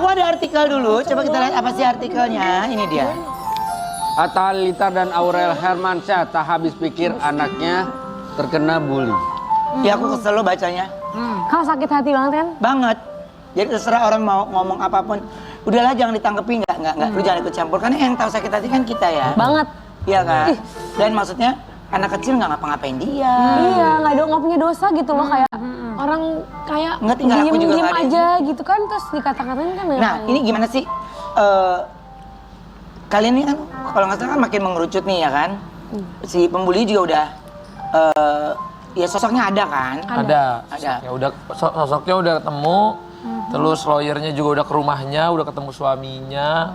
Aku ada artikel dulu, coba kita lihat apa sih artikelnya. Ini dia. Atta Halilintar dan Aurel Hermansyah tak habis pikir anaknya terkena bully. Ya aku kesel lo bacanya. Kau sakit hati banget kan? Banget. Jadi terserah orang mau ngomong apapun. Udahlah jangan ditangkepi, enggak. Lu jangan ikut campur. Karena yang tahu sakit hati kan kita ya. Banget. Iya kan? Dan maksudnya anak kecil nggak ngapa-ngapain dia. Iya, nggak punya dosa gitu loh. Kayak orang kayak Nggak, tinggal aku juga diem nggak ada. aja gitu kan. Terus dikata-katain kan ya. Nah ini gimana sih? Kalian ini kan kalau nggak salah kan makin mengerucut nih ya kan? Si pembuli juga udah ya sosoknya ada kan? Ada. Ada. Ya udah sosoknya udah ketemu. Terus lawyernya juga udah ke rumahnya, udah ketemu suaminya.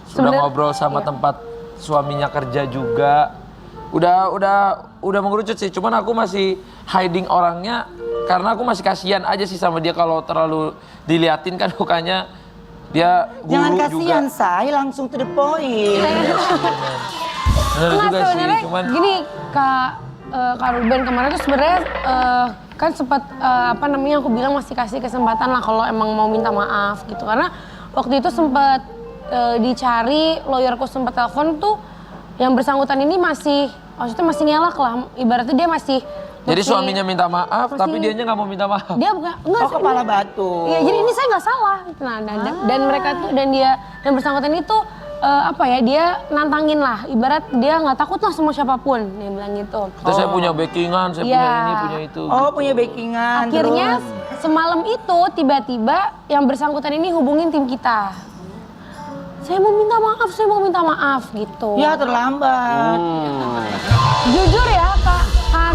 Sudah ngobrol sama tempat suaminya kerja juga. Udah mengerucut sih. Cuman aku masih hiding orangnya karena aku masih kasihan aja sih sama dia kalau terlalu diliatin kan mukanya dia guru Jangan juga. kasihan say, langsung to the point. Bener Nggak, juga sih. sebenarnya Cuman gini Kak Ruben kemarin tuh sebenarnya kan sempat aku bilang masih kasih kesempatan lah kalau emang mau minta maaf gitu karena waktu itu sempat dicari lawyerku sempat telepon tuh yang bersangkutan ini maksudnya masih ngelak lah ibaratnya dia masih jadi suaminya minta maaf tapi dianya nggak mau minta maaf. Dia enggak Kepala batu. Iya jadi ini saya nggak salah nah, dan mereka tuh dan bersangkutan itu dia nantangin lah ibarat dia nggak takut lah sama siapapun dia bilang gitu. Terus saya punya backingan, saya punya ini, punya itu. Oh punya backingan. Akhirnya terus. semalam itu tiba-tiba yang bersangkutan ini hubungin tim kita. Saya mau minta maaf gitu. Ya terlambat. Jujur ya Kak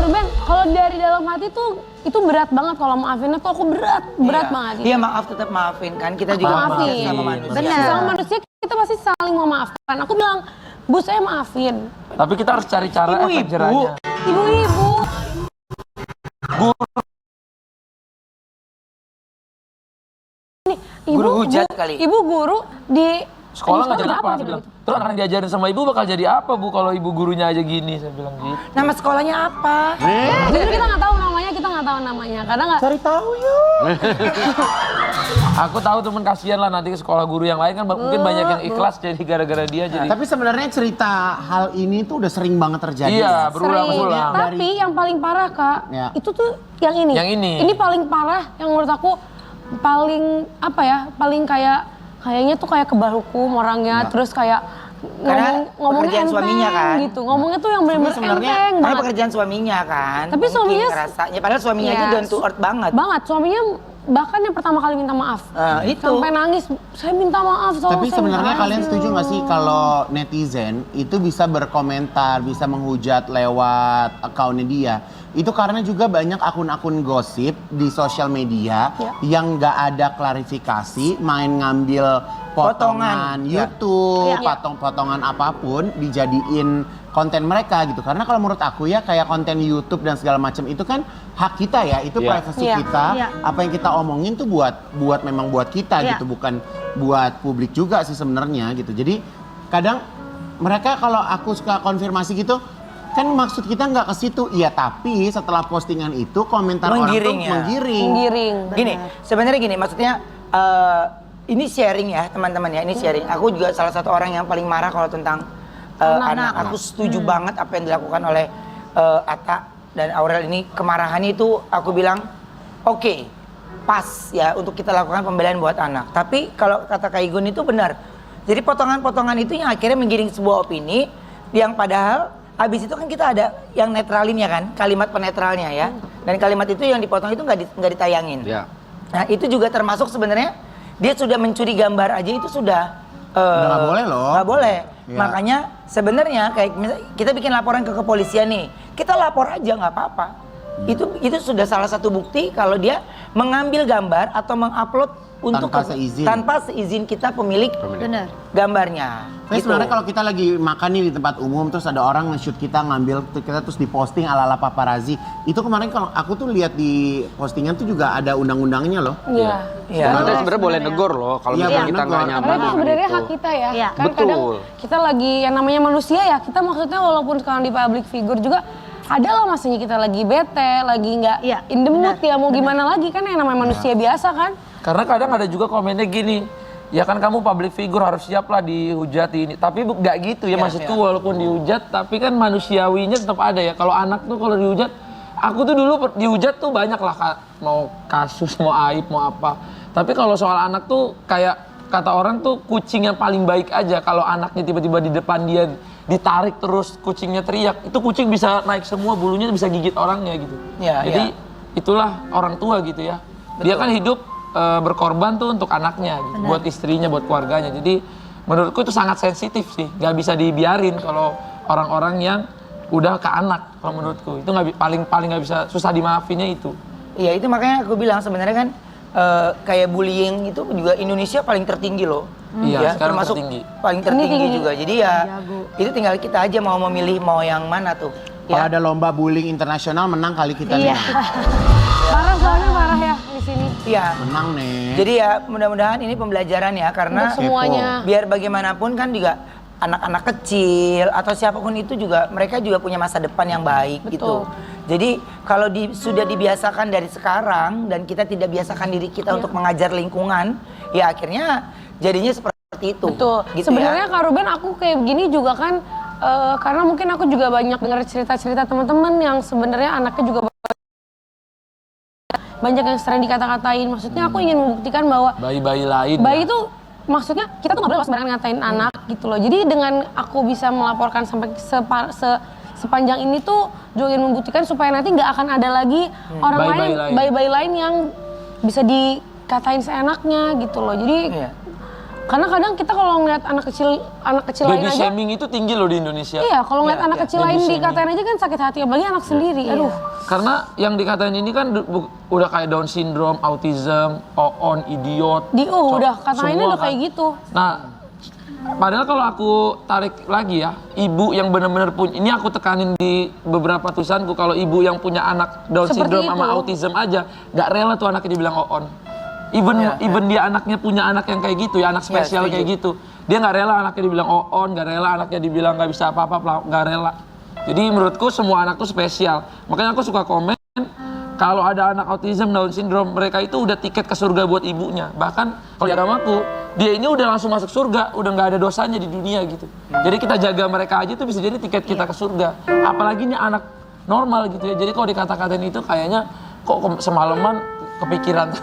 Ruben, kalau dari dalam hati tuh itu berat banget kalau maafinnya tuh aku berat banget. Iya maaf tetap maafin kan kita juga maafin. sama manusia. Benar. Sama manusia kita pasti saling memaafkan. Aku bilang, Bu saya maafin. Tapi kita harus cari cara efek jerahnya. Ibu-ibu. Guru hujat kali. Ibu guru di Sekolah ngajarin apa? gitu. Saya bilang. Terus anak yang diajarin sama ibu bakal jadi apa Bu kalau ibu gurunya aja gini? Saya bilang gitu. Nama sekolahnya apa? Jadi kita nggak tahu namanya, karena nggak. Cari tahu yuk. Aku tahu temen kasihan lah nanti ke sekolah guru yang lain kan mungkin banyak yang ikhlas jadi gara-gara dia jadi. Tapi sebenarnya cerita hal ini tuh udah sering banget terjadi. Iya, Sering. berulang-ulang. Tapi yang paling parah Kak, Ya. itu tuh yang ini. Yang ini. Ini paling parah yang menurut aku paling paling kayaknya tuh kayak kebal hukum orangnya, terus kayak Karena ngomongnya pekerjaan enteng suaminya kan. gitu. Ngomongnya tuh yang benar-benar sebenarnya enteng Karena banget. pekerjaan suaminya kan. Tapi Mungkin suaminya ngerasanya, padahal suaminya aja Iya. down to earth banget. Banget, suaminya bahkan yang pertama kali minta maaf. Itu. Sampai nangis, saya minta maaf soalnya Tapi saya sebenarnya minta kalian maaf." setuju nggak sih kalau netizen itu bisa berkomentar, bisa menghujat lewat akunnya dia? Itu karena juga banyak akun-akun gosip di sosial media yang nggak ada klarifikasi, main ngambil potongan YouTube, potongan apapun dijadiin konten mereka gitu. Karena kalau menurut aku ya kayak konten YouTube dan segala macam itu kan hak kita ya, itu privasi kita. Apa yang kita omongin tuh memang buat kita gitu, bukan buat publik juga sih sebenarnya gitu. Jadi kadang mereka kalau aku suka konfirmasi gitu, kan maksud kita nggak ke situ, iya tapi setelah postingan itu komentar Menggiring orang tuh ya. Menggiring. Gini, sebenarnya gini, maksudnya ini sharing ya teman-teman ya, ini sharing. Aku juga salah satu orang yang paling marah kalau tentang anak. Aku setuju banget apa yang dilakukan oleh Atta dan Aurel ini. Kemarahannya itu aku bilang, oke, pas ya untuk kita lakukan pembelaan buat anak. Tapi kalau kata Kak Igun itu benar. Jadi potongan-potongan itu yang akhirnya menggiring sebuah opini yang padahal habis itu kan kita ada yang netralinnya kan, kalimat penetralnya ya. Dan kalimat itu yang dipotong itu nggak ditayangin. Ya. Nah itu juga termasuk sebenarnya dia sudah mencuri gambar aja itu sudah nggak boleh loh. Nggak boleh. Ya. Makanya sebenarnya kayak misalnya kita bikin laporan ke kepolisian nih, kita lapor aja nggak apa-apa. Itu sudah salah satu bukti kalau dia mengambil gambar atau mengupload untuk tanpa seizin kita pemilik gambarnya. Tapi sebenarnya kalau kita lagi makan nih di tempat umum terus ada orang nge-shoot kita ngambil kita terus diposting ala-ala paparazzi. Itu kemarin kalau aku tuh lihat di postingan tuh juga ada undang-undangnya loh. Iya. Sebenarnya sebenarnya boleh negor loh kalau misalnya kita nggak nyaman Karena itu dengan sebenarnya itu. hak kita ya. Kan Betul. kadang kita lagi yang namanya manusia ya, kita maksudnya walaupun sekarang di public figure juga ada lah masanya kita lagi bete, lagi nggak in the mood ya mau gimana lagi kan yang namanya manusia biasa kan. Karena kadang ada juga komennya gini, ya kan kamu public figure harus siap lah dihujat ini. Tapi nggak gitu ya, maksudku walaupun dihujat, tapi kan manusiawinya tetap ada ya. Kalau anak tuh kalau dihujat, aku tuh dulu dihujat tuh banyak lah, mau kasus, mau aib, mau apa. Tapi kalau soal anak tuh kayak kata orang tuh kucing yang paling baik aja. Kalau anaknya tiba-tiba di depan dia ditarik terus kucingnya teriak, itu kucing bisa naik semua bulunya, bisa gigit orangnya gitu. Jadi itulah orang tua gitu ya. Dia kan hidup berkorban tuh untuk anaknya, gitu, buat istrinya, buat keluarganya. Jadi menurutku itu sangat sensitif sih, nggak bisa dibiarin kalau orang-orang yang udah ke anak. Kalau menurutku itu nggak paling nggak bisa, susah dimaafinnya itu. Iya, itu makanya aku bilang sebenarnya kan kayak bullying itu juga Indonesia paling tertinggi loh. Iya, sekarang termasuk tertinggi. paling tertinggi juga. Jadi ya itu tinggal kita aja mau memilih mau yang mana tuh. Kalau ada lomba bullying internasional menang kali kita nih. Parah soalnya parah ya di sini. Iya. Menang nih. Jadi ya mudah-mudahan ini pembelajaran ya, karena Untuk semuanya. biar bagaimanapun kan juga anak-anak kecil atau siapapun itu juga mereka juga punya masa depan yang baik gitu. Jadi kalau sudah dibiasakan dari sekarang dan kita tidak biasakan diri kita untuk mengajar lingkungan, ya akhirnya jadinya seperti itu. Betul. Gitu Sebenarnya ya. Kak Ruben, aku kayak begini juga kan karena mungkin aku juga banyak dengar cerita-cerita teman-teman yang sebenarnya anaknya juga banyak yang sering dikata-katain. Maksudnya aku ingin membuktikan bahwa Bayi-bayi lain. bayi itu maksudnya kita tuh nggak boleh sembarangan ngatain anak gitu loh. Jadi dengan aku bisa melaporkan sampai sepanjang ini tuh juga ingin membuktikan supaya nanti nggak akan ada lagi orang lain, bayi-bayi lain yang bisa dikatain seenaknya gitu loh. Jadi karena kadang kita kalau ngeliat anak kecil lain Baby aja, shaming itu tinggi loh di Indonesia. iya kalau ngeliat anak kecil lain dikatain aja kan sakit hati, apalagi anak sendiri. Aduh. Karena yang dikatain ini kan udah kayak Down syndrome, autism, on, idiot. Udah katainnya udah kan. kayak gitu. Nah, padahal kalau aku tarik lagi ya, ibu yang benar-benar punya, ini aku tekanin di beberapa tulisanku, kalau ibu yang punya anak Down Seperti syndrome sama itu. autism aja, gak rela tuh anaknya dibilang on. Even dia anaknya punya anak yang kayak gitu ya, anak spesial kayak gitu, dia nggak rela anaknya dibilang on, nggak rela anaknya dibilang nggak bisa apa-apa, nggak rela. Jadi menurutku semua anak tuh spesial. Makanya aku suka komen kalau ada anak autism, Down syndrome, mereka itu udah tiket ke surga buat ibunya. Bahkan kalau di agamaku, dia ini udah langsung masuk surga, udah nggak ada dosanya di dunia gitu. Jadi kita jaga mereka aja tuh bisa jadi tiket kita ke surga. Apalagi ini anak normal gitu ya. Jadi kalau dikata-katain itu kayaknya kok semalaman kepikiran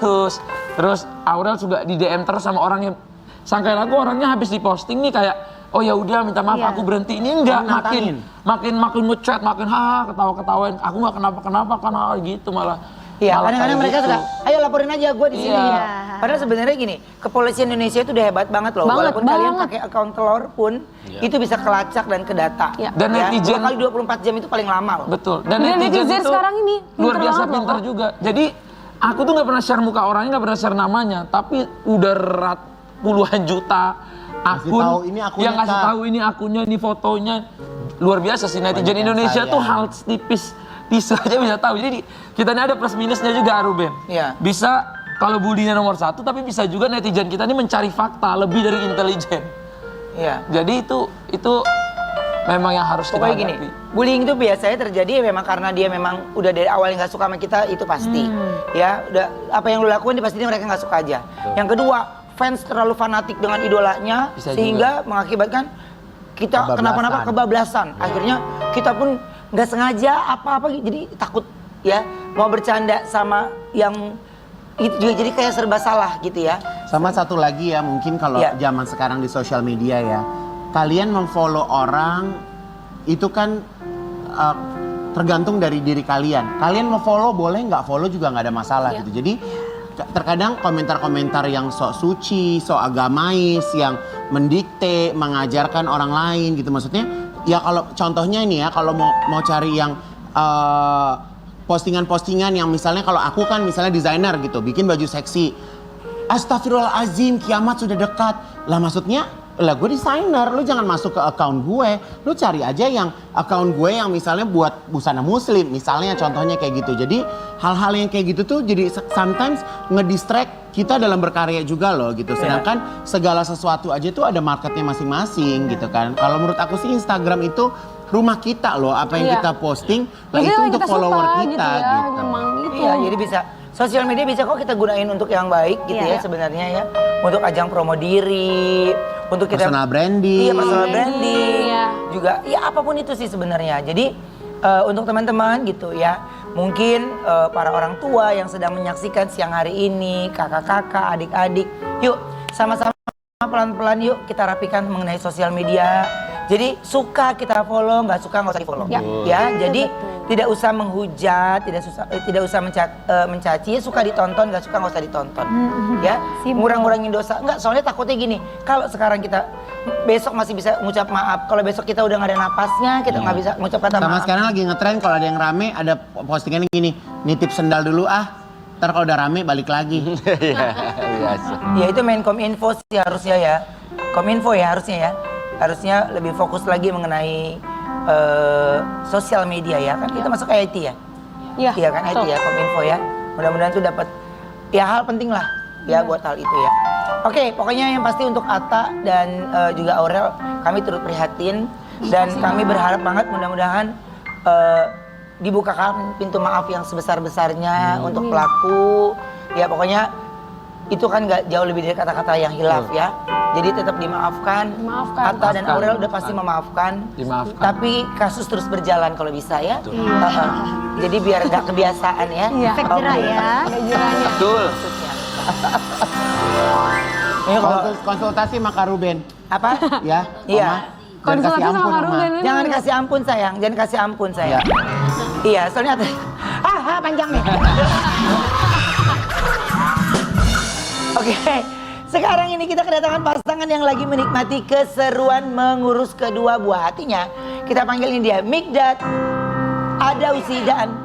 terus Aurel juga di DM terus sama orang yang sangkain aku orangnya habis diposting nih kayak oh ya udah minta maaf aku berhenti. Ini enggak, makin ngechat, makin ketawa-ketawain, aku nggak kenapa kan gitu malah. Iya, kadang-kadang mereka suka, ayo laporin aja gue di sini. Iya. Padahal sebenarnya gini, kepolisian Indonesia itu udah hebat banget loh. Walaupun kalian pakai account telur pun, itu bisa kelacak dan ke data. Dan netizen 2 kali 24 jam itu paling lama loh. Betul. Dan netizen itu sekarang ini luar biasa pintar juga. Jadi aku tuh nggak pernah share muka orangnya, nggak pernah share namanya, tapi udah puluhan juta akun yang ngasih tahu ini akunnya, ini fotonya. Luar biasa sih netizen Indonesia tuh hal tipis pisau aja bisa tahu. Jadi kita ini ada plus minusnya juga, Ruben. Iya. Bisa kalau bullynya nomor 1, tapi bisa juga netizen kita ini mencari fakta lebih dari intelijen. Iya. Jadi itu memang yang harus kita Pokoknya gini, hadapi. bullying itu biasanya terjadi memang karena dia memang udah dari awal nggak suka sama kita, itu pasti. Ya, udah apa yang lu lakuin pasti mereka nggak suka aja. Yang kedua, fans terlalu fanatik dengan idolanya Bisa sehingga mengakibatkan kita kenapa-napa kebablasan. Akhirnya kita pun nggak sengaja apa-apa jadi takut ya mau bercanda sama yang itu juga jadi kayak serba salah gitu ya. Sama satu lagi ya, mungkin kalau zaman sekarang di sosial media ya, kalian memfollow orang itu kan tergantung dari diri kalian. Kalian mau follow boleh, nggak follow juga nggak ada masalah gitu. Jadi terkadang komentar-komentar yang sok suci, sok agamais, yang mendikte, mengajarkan orang lain gitu. Maksudnya ya kalau contohnya ini ya, kalau mau cari yang postingan-postingan yang misalnya kalau aku kan misalnya desainer gitu, bikin baju seksi. Astagfirullahaladzim, kiamat sudah dekat. Lah maksudnya, lah gue desainer, lu jangan masuk ke account gue. Lu cari aja yang account gue yang misalnya buat busana muslim, misalnya contohnya kayak gitu. Jadi hal-hal yang kayak gitu tuh jadi sometimes ngedistract kita dalam berkarya juga loh gitu. Sedangkan segala sesuatu aja tuh ada marketnya masing-masing gitu kan. Kalau menurut aku sih Instagram itu rumah kita loh, apa yang kita posting, lah itu untuk follower kita gitu. Iya, jadi bisa sosial media bisa kok kita gunain untuk yang baik gitu ya sebenarnya ya. Untuk ajang promo diri, untuk kita Personal branding. Iya, personal branding. Iya. Juga ya apapun itu sih sebenarnya. Jadi untuk teman-teman gitu ya, mungkin para orang tua yang sedang menyaksikan siang hari ini, kakak-kakak, adik-adik, yuk sama-sama pelan-pelan yuk kita rapikan mengenai sosial media. Jadi suka kita follow, nggak suka nggak usah di follow. Ya, jadi tidak usah menghujat, tidak usah mencaci, suka ditonton, nggak suka nggak usah ditonton. Ya, ngurang-ngurangin dosa. Nggak, soalnya takutnya gini, kalau sekarang kita besok masih bisa ngucap maaf, kalau besok kita udah nggak ada napasnya, kita nggak bisa ngucap kata Sama maaf. sekarang lagi ngetren kalau ada yang rame, ada postingannya gini, nitip sendal dulu ntar kalau udah rame balik lagi. Iya, biasa. Ya itu Menkominfo sih harusnya ya, Kominfo ya harusnya ya. Harusnya lebih fokus lagi mengenai sosial media ya kan kita masuk IT ya. Iya kan IT ya Kominfo ya. Mudah-mudahan tuh dapat ya hal penting lah ya buat hal itu ya. Oke, pokoknya yang pasti untuk Atta dan juga Aurel kami turut prihatin dan kami berharap banget mudah-mudahan dibukakan pintu maaf yang sebesar-besarnya untuk pelaku. Ya pokoknya itu kan nggak jauh lebih dari kata-kata yang hilaf ya. Jadi tetap dimaafkan. Atta dan Aurel udah pasti memaafkan. Dimaafkan. Tapi kasus terus berjalan kalau bisa ya. Jadi biar nggak kebiasaan ya. Efek jerah ya. Betul. Ini kalau Konsultasi sama Kak Ruben. apa? Ya, Iya. Oma. Jangan kasih ampun, Oma. Jangan kasih ampun sayang, jangan kasih ampun sayang. Iya, soalnya panjang nih. Oke, sekarang ini kita kedatangan pasangan yang lagi menikmati keseruan mengurus kedua buah hatinya. Kita panggilin dia Mikdad Adausi dan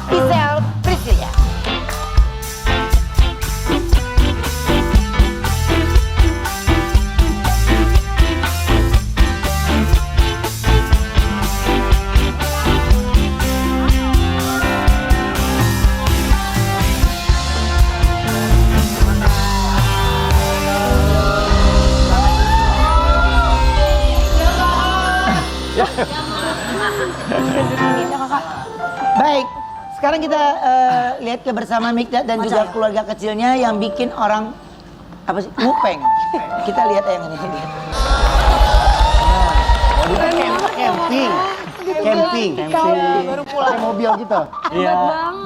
Isel Priscilia. Baik, sekarang kita lihat kebersamaan Mikdad dan juga keluarga kecilnya yang bikin orang apa sih ngupeng. Kita lihat yang ini. Camping. Baru pulang mobil gitu. Iya.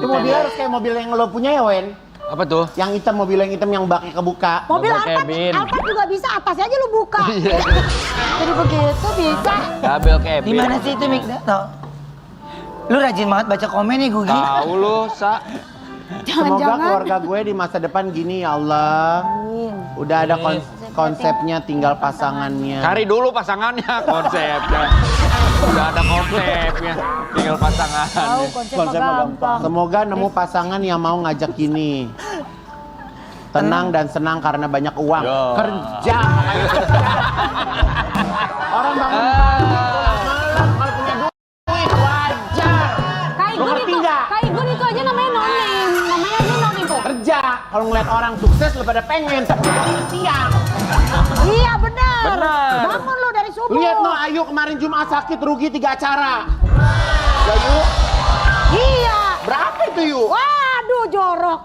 Itu mobil harus kayak mobil yang lo punya ya, Wen? Apa tuh? Yang hitam, mobil yang hitam yang baknya kebuka. Mobil Double cabin. Alphard juga bisa, atasnya aja lu buka. Jadi begitu bisa. Double cabin. Di mana sih itu Mikdad? Tuh. Lu rajin banget baca komen nih Gugi. Tahu lu, Sa. Semoga keluarga gue di masa depan gini ya Allah. Udah ada konsepnya, tinggal pasangannya. Cari dulu pasangannya, konsepnya. Udah ada konsepnya, tinggal pasangannya. Tahu konsepnya gampang. Semoga nemu pasangan yang mau ngajak gini. Tenang dan senang karena banyak uang. Yo. Kerja. Orang bangun malam kalau punya duit wajar. Lo ngerti nggak? Kak Igun itu aja namanya no name. Namanya aja no name tuh. Kerja. Kalau ngeliat orang sukses lo pada pengen. Siang. Iya benar. Benar. Bangun lu dari subuh. Lihat no Ayu kemarin Jumat sakit rugi 3 acara. Ayu, Iya. berapa itu Yu? Waduh jorok.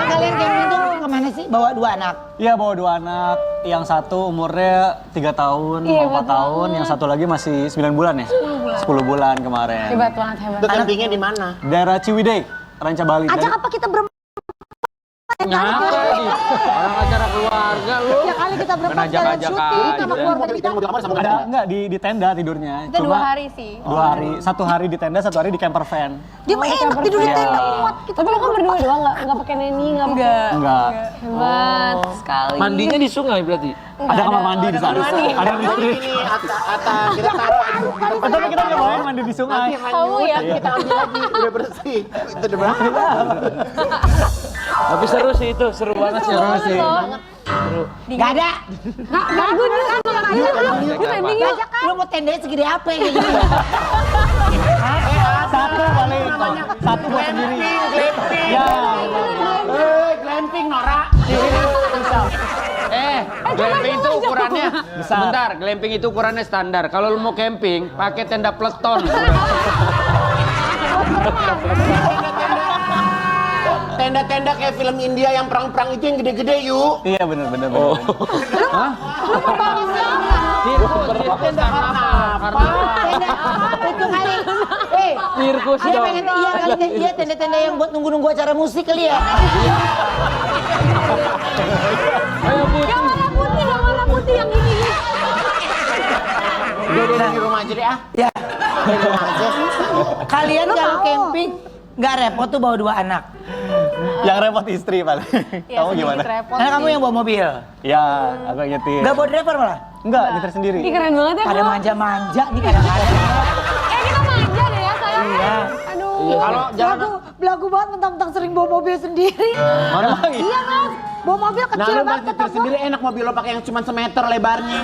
Kalian camping tuh kemana sih? Bawa 2 anak. Iya bawa 2 anak, yang satu umurnya 3 tahun, Iya, 4 tahun, yang satu lagi masih 9 bulan ya? 10 bulan kemarin. Hebat banget, hebat. Itu campingnya di mana? Daerah Ciwidey, Ranca Bali. Ajak apa kita berempat? Nyapa di orang acara keluarga lu. Ya kali kita berempat jalan Ngajak-ngajak syuting aja. sama keluarga kita. Mobil kamar sama Ada enggak di tenda tidurnya? Kita 2 hari sih. 2 hari, 1 hari di tenda, 1 hari di camper van. Dia mah enak tidur di tenda kuat kita. Tapi lo kan berdua doang, nggak pakai neni, nggak pakai. Enggak. Hebat sekali. Mandinya di sungai berarti? Ada kamar mandi di sana. Ada listrik. Ini Ata kita taruh Tapi kita nyobain mandi di sungai. Kamu ya? kita ambil lagi udah bersih. Itu udah bersih. Tapi seru sih itu, seru banget sih. Seru sih. Gak ada. Nggak gue nih kan makan aja. Lu mau tendanya segede apa ya? Satu paling. Satu buat sendiri. Ya. Glamping Nora. Glamping itu ukurannya sebentar, glamping itu ukurannya standar. Kalau lu mau camping, pakai tenda peleton. tenda-tenda kayak film India yang perang-perang itu yang gede-gede yuk. Iya bener. Lu mau bangun siapa? Tenda apa? Tenda apa itu kali? Sirkus dia pengen iya kali dia tenda-tenda yang buat nunggu-nunggu acara musik kali ya. Yang warna putih yang gini. Udah di rumah aja deh ah. Ya. Kalian kalau camping nggak repot tuh bawa 2 anak. Yang repot istri paling. Kamu gimana? Karena kamu yang bawa mobil. Ya, aku yang nyetir. Nggak bawa driver malah. Enggak, nyetir sendiri. Ih keren banget ya Pada Kak. manja-manja nih kadang-kadang. Kita manja deh ya sayang. Iya. Aduh. Kalau jangan Belagu banget mentang-mentang sering bawa mobil sendiri. Mana lagi? Iya Mas, bawa mobil Nah kecil lu banget nyetir tetap sendiri enak mobil lo pakai yang cuma semeter lebarnya.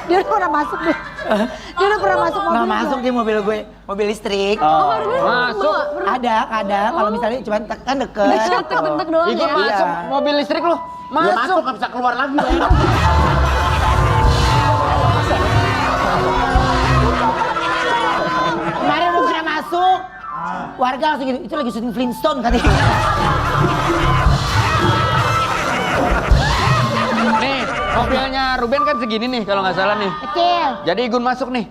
Dia udah pernah masuk deh. Dia udah pernah masuk mobil. Nggak masuk di mobil gue, mobil listrik. Masuk. Ada kadang kalau misalnya cuma kan deket. Tek doang Ikut ya. masuk mobil listrik lu. Dia masuk nggak bisa keluar lagi. Enak. Kemarin udah bisa masuk. Warga langsung gitu, itu lagi syuting Flintstone katanya. Nih, mobilnya Ruben kan segini nih kalau nggak salah nih. Kecil. Jadi Igun masuk nih.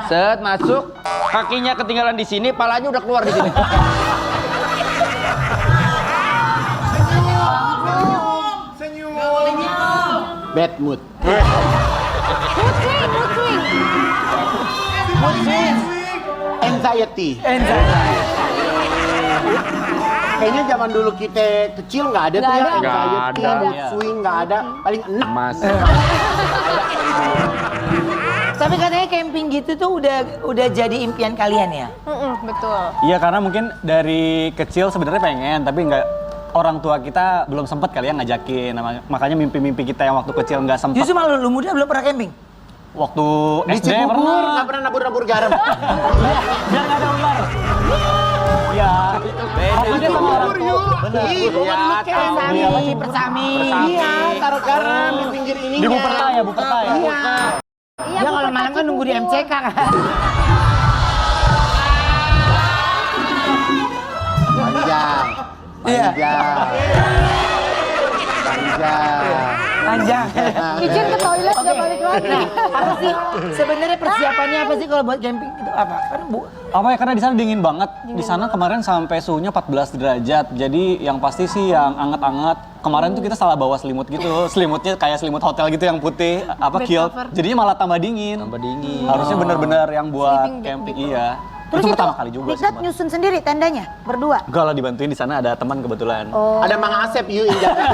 Set masuk, kakinya ketinggalan di sini, palanya udah keluar di sini. Bad mood. Mood swing. Anxiety. Kayaknya zaman dulu kita kecil nggak ada tuh ya Nggak anxiety, ada. mood swing nggak ada. Paling enak. Mas. Tapi katanya camping gitu tuh udah jadi impian kalian ya? Betul. Iya karena mungkin dari kecil sebenarnya pengen, tapi nggak orang tua kita belum sempet kali ya ngajakin. Makanya mimpi-mimpi kita yang waktu kecil nggak sempet. Justru malu lu muda belum pernah camping? Waktu Di SD Cibubur nggak pernah. pernah nabur-nabur garam. Biar nggak ada ular. Iya. Maksudnya sama orang tua. Bener. Ih, gua kan dulu Persami, camping. persami. Iya, taruh garam di pinggir ininya. Di Buperta ya, Buperta ya. Iya. Dia kalau malam kan nunggu di MCK kan. Panjang. Iya. Panjang. Izin ke toilet udah balik lagi. Nah, apa sih sebenarnya persiapannya apa sih kalau buat camping itu apa? Kan Apa ya, karena di sana dingin banget. Di sana kemarin sampai suhunya 14 derajat. Jadi yang pasti sih yang anget-anget. Kemarin tuh kita salah bawa selimut gitu. Selimutnya kayak selimut hotel gitu yang putih, kilt. Jadinya malah tambah dingin. Tambah dingin. Harusnya bener-bener yang buat camping, iya. Terus itu pertama kali juga sih. Dikdat nyusun sendiri tendanya berdua. Enggak lah, dibantuin di sana ada teman kebetulan. Ada Mang Asep yuk yang jaga.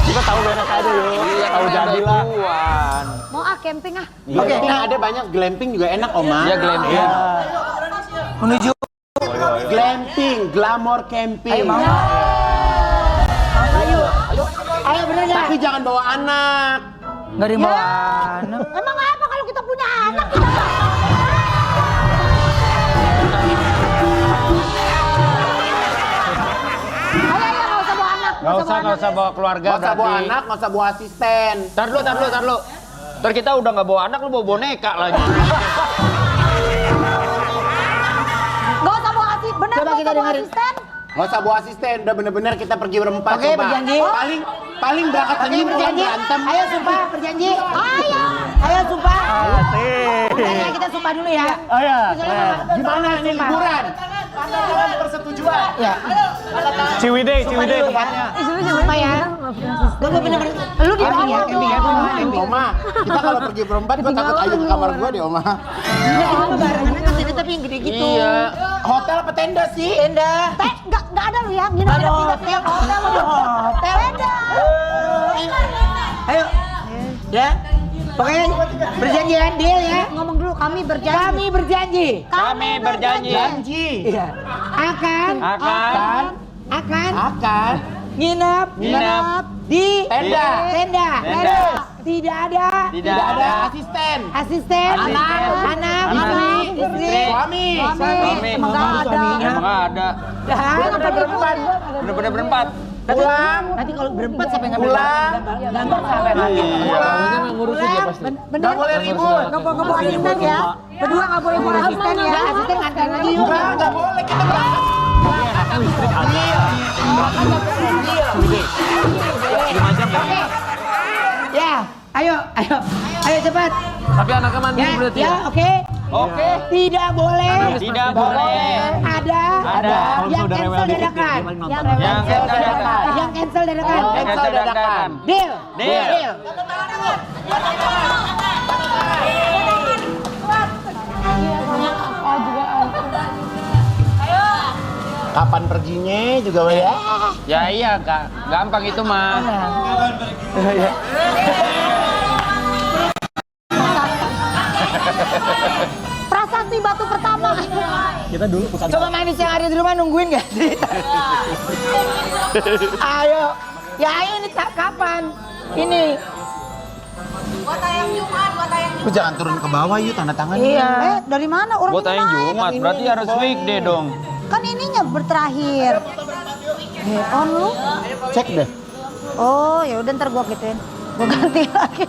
Kita tahu beres aja yuk. Iya, Tahu kan jadi ada lah. ituan. Mau camping ah. Oke, nah ada banyak glamping juga enak Oma. Iya, glamping. Iya. menuju Glamping, glamour camping. ayo mau. Ayo bener nggak? Tapi jangan bawa anak. Nggak ada yang bawa anak. Emang apa kalau kita punya anak kita Ayo, nggak usah bawa anak. Nggak usah bawa keluarga Nggak usah bawa berarti. anak, nggak usah bawa asisten. Tar dulu. Ntar kita udah nggak bawa anak, lu bawa boneka lagi. Nggak usah bawa asisten. Benar Coba nggak kita usah bawa dengerin. asisten. Nggak usah bawa asisten, udah bener-bener kita pergi berempat. Oke, coba. berjanji. Paling berangkat Oke, angin pulang berjanji. berantem. Ayo sumpah, berjanji. Ayo. Ayo sumpah. Asik. Bentar ya, kita sumpah dulu ya. Oh ya, keren. Gimana nih liburan? Tangan persetujuan. Ya. Ciwidey tempatnya. Sumpah ya. Gue bener-bener. Lu di bawah ya, camping ya. Gue mau camping. Oma, kita kalau pergi berempat, gue takut ayo ke kamar gue deh, Oma. Ini kita mah barengan aja sini tapi yang gede gitu. Iya. Hotel apa tenda sih? Tenda. Nggak ada lu ya. Nginep Ada tidak hotel, hotel. Tenda. Ayo. Ya. Pokoknya berjanji ya, deal ya. Ngomong dulu kami berjanji. Kami berjanji. Kami berjanji. Janji. Iya. Akan nginep di Tenda. Tenda. Tidak ada Tidak ada Asisten. asisten, anak, Istri. Istri. Suami. Emang nggak ada. Emang nggak ada. Bener-bener berempat. Bener-bener berempat. Pulang. Nanti kalau berempat siapa yang ngambil gambar siapa yang ngambil? Harusnya yang ngurusin dia pasti. Bener. Nggak boleh ribut. Nggak boleh asisten ya. Berdua nggak boleh bawa asisten ya. Asisten nganterin aja yuk. Nggak boleh kita Ya, ayo cepat. Tapi anaknya mandi Ya, berarti ya, ya? oke. Oke. Tidak boleh. Tidak boleh. Ada. Yang cancel dadakan. Yang dadakan. Yang cancel dadakan. Cancel dadakan. Deal. Deal. kapan perginya juga ya. Ya iya kak, gampang itu mah. Prasasti batu pertama. Kita dulu pusat. Coba manis yang ada di rumah nungguin gak sih? Ayo. Ya ayo ini kapan? Ini. Lu jangan turun ke bawah yuk tanda tangan. Iya. Dari mana? Orang Buat tayang Jumat, berarti harus weekday dong. Kan ininya berterakhir. On lu? Cek deh. Oh, ya udah ntar gua gituin. Gua ganti lagi.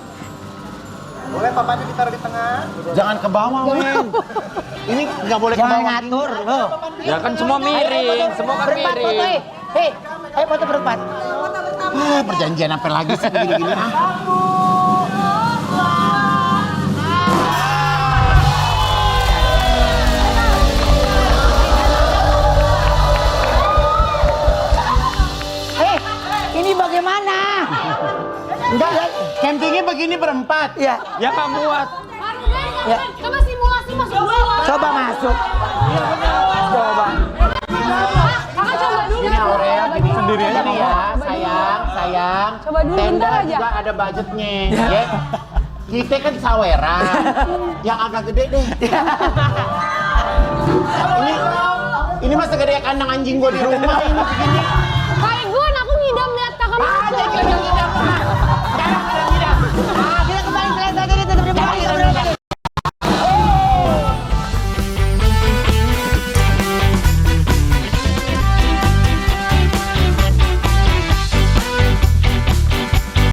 Jangan ke bawah, men. Ini nggak boleh ke Jangan bawah. ngatur loh. Ya kan semua miring, semua kan Berempat foto. miring. Hei, ayo foto berempat. Perjanjian apa lagi sih begini-gini? Ini bagaimana? Enggak, Campingnya begini berempat. ya. Ya nggak muat. Ya. Coba simulasi masuk dulu. Coba masuk. Coba. Kakak coba dulu. Ini Aurel gini sendiri aja nih ya, sayang. Coba dulu Tenda bentar aja. juga ada budgetnya, ya. Kita kan saweran, yang agak gede deh. ini masa gede kandang anjing gua di rumah ini begini. Kayak gue, aku ngidam lihat kakak masuk.